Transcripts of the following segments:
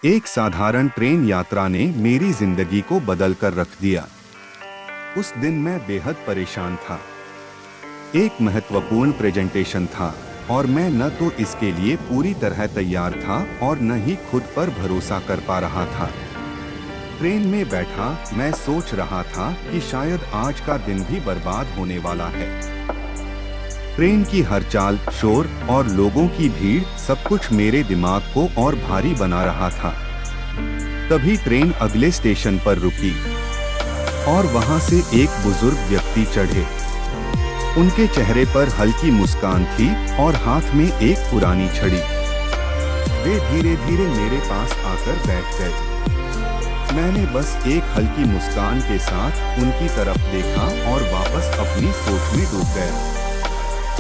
एक साधारण ट्रेन यात्रा ने मेरी जिंदगी को बदल कर रख दिया। उस दिन मैं बेहद परेशान था। एक महत्वपूर्ण प्रेजेंटेशन था और मैं न तो इसके लिए पूरी तरह तैयार था और न ही खुद पर भरोसा कर पा रहा था। ट्रेन में बैठा मैं सोच रहा था कि शायद आज का दिन भी बर्बाद होने वाला है। ट्रेन की हर चाल, शोर और लोगों की भीड़ सब कुछ मेरे दिमाग को और भारी बना रहा था। तभी ट्रेन अगले स्टेशन पर रुकी और वहां से एक बुजुर्ग व्यक्ति चढ़े। उनके चेहरे पर हल्की मुस्कान थी और हाथ में एक पुरानी छड़ी। वे धीरे धीरे मेरे पास आकर बैठ गए। मैंने बस एक हल्की मुस्कान के साथ उनकी तरफ देखा और वापस अपनी सोच में डूब गया।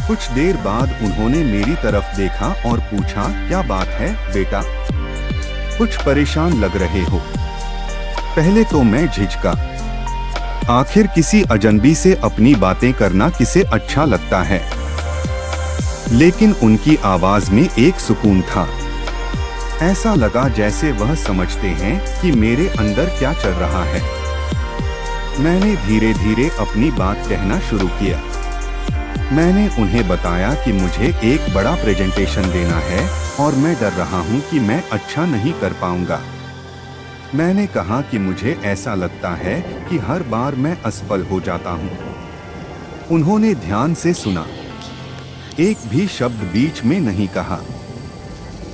कुछ देर बाद उन्होंने मेरी तरफ देखा और पूछा, क्या बात है बेटा? कुछ परेशान लग रहे हो? पहले तो मैं झिझका। आखिर किसी अजनबी से अपनी बातें करना किसे अच्छा लगता है? लेकिन उनकी आवाज में एक सुकून था। ऐसा लगा जैसे वह समझते हैं कि मेरे अंदर क्या चल रहा है। मैंने धीरे धीरे अपनी बात कहना शुरू किया। मैंने उन्हें बताया कि मुझे एक बड़ा प्रेजेंटेशन देना है और मैं डर रहा हूं कि मैं अच्छा नहीं कर पाऊंगा। मैंने कहा कि मुझे ऐसा लगता है कि हर बार मैं असफल हो जाता हूं। उन्होंने ध्यान से सुना, एक भी शब्द बीच में नहीं कहा।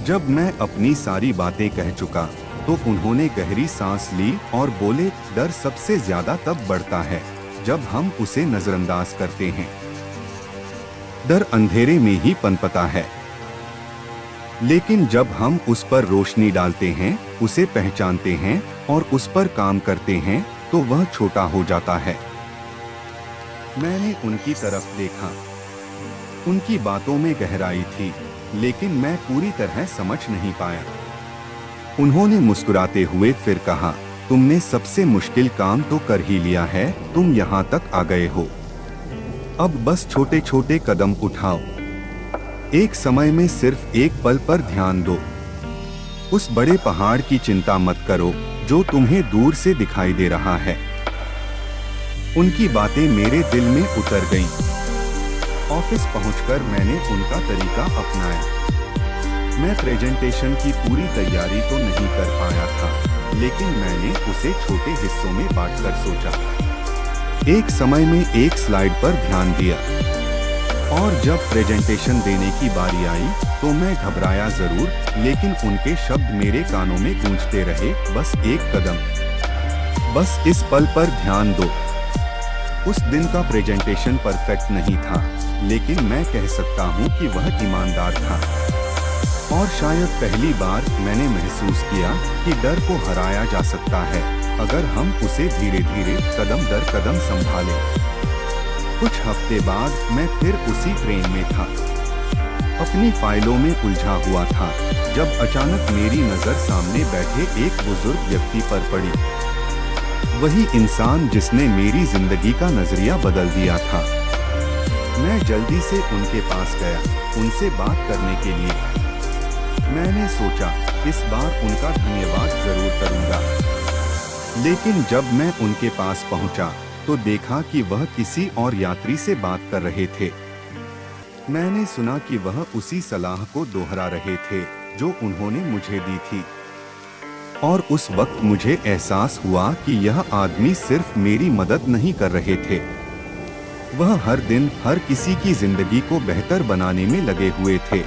जब मैं अपनी सारी बातें कह चुका तो उन्होंने गहरी सांस ली और बोले, डर सबसे ज्यादा तब बढ़ता है जब हम उसे नजरअंदाज करते हैं। डर अंधेरे में ही पनपता है, लेकिन जब हम उस पर रोशनी डालते हैं, उसे पहचानते हैं और उस पर काम करते हैं तो वह छोटा हो जाता है। मैंने उनकी तरफ देखा। उनकी बातों में गहराई थी, लेकिन मैं पूरी तरह समझ नहीं पाया। उन्होंने मुस्कुराते हुए फिर कहा, तुमने सबसे मुश्किल काम तो कर ही लिया है, तुम यहाँ तक आ गए हो। अब बस छोटे छोटे कदम उठाओ। एक समय में सिर्फ एक पल पर ध्यान दो। उस बड़े पहाड़ की चिंता मत करो जो तुम्हें दूर से दिखाई दे रहा है। उनकी बातें मेरे दिल में उतर गईं। ऑफिस पहुंचकर मैंने उनका तरीका अपनाया। मैं प्रेजेंटेशन की पूरी तैयारी तो नहीं कर पाया था, लेकिन मैंने उसे छोटे हिस्सों में बांटकर सोचा। एक समय में एक स्लाइड पर ध्यान दिया और जब प्रेजेंटेशन देने की बारी आई तो मैं घबराया जरूर, लेकिन उनके शब्द मेरे कानों में गूंजते रहे, बस एक कदम, बस इस पल पर ध्यान दो। उस दिन का प्रेजेंटेशन परफेक्ट नहीं था, लेकिन मैं कह सकता हूँ कि वह ईमानदार था। और शायद पहली बार मैंने महसूस किया कि डर को हराया जा सकता है अगर हम उसे धीरे धीरे कदम दर कदम संभालें। कुछ हफ्ते बाद मैं फिर उसी ट्रेन में था। अपनी फाइलों में उलझा हुआ था जब अचानक मेरी नजर सामने बैठे एक बुजुर्ग व्यक्ति पर पड़ी। वही इंसान जिसने मेरी जिंदगी का नजरिया बदल दिया था। मैं जल्दी से उनके पास गया, उनसे बात करने के लिए। मैंने सोचा इस बार उनका धन्यवाद जरूर करूंगा, लेकिन जब मैं उनके पास पहुंचा तो देखा कि वह किसी और यात्री से बात कर रहे थे। मैंने सुना कि वह उसी सलाह को दोहरा रहे थे जो उन्होंने मुझे दी थी। और उस वक्त मुझे एहसास हुआ कि यह आदमी सिर्फ मेरी मदद नहीं कर रहे थे, वह हर दिन हर किसी की जिंदगी को बेहतर बनाने में लगे हुए थे।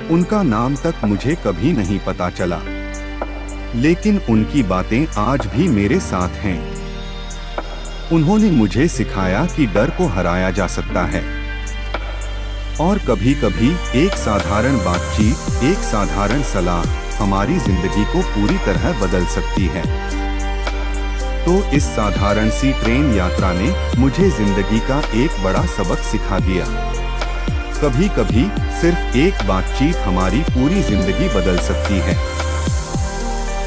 उनका नाम तक मुझे कभी नहीं पता चला, लेकिन उनकी बातें आज भी मेरे साथ हैं। उन्होंने मुझे सिखाया कि डर को हराया जा सकता है और कभी कभी एक साधारण बातचीत, एक साधारण सलाह हमारी जिंदगी को पूरी तरह बदल सकती है। तो इस साधारण सी ट्रेन यात्रा ने मुझे जिंदगी का एक बड़ा सबक सिखा दिया। कभी कभी सिर्फ एक बातचीत हमारी पूरी जिंदगी बदल सकती है।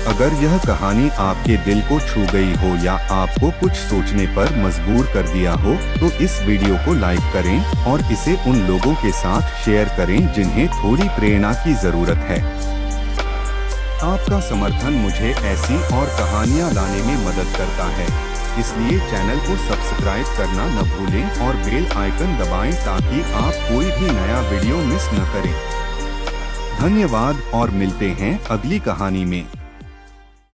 अगर यह कहानी आपके दिल को छू गई हो या आपको कुछ सोचने पर मजबूर कर दिया हो तो इस वीडियो को लाइक करें और इसे उन लोगों के साथ शेयर करें जिन्हें थोड़ी प्रेरणा की जरूरत है। आपका समर्थन मुझे ऐसी और कहानियाँ लाने में मदद करता है, इसलिए चैनल को सब्सक्राइब करना न भूलें और बेल आइकन दबाएं ताकि आप कोई भी नया वीडियो मिस न करें। धन्यवाद और मिलते हैं अगली कहानी में।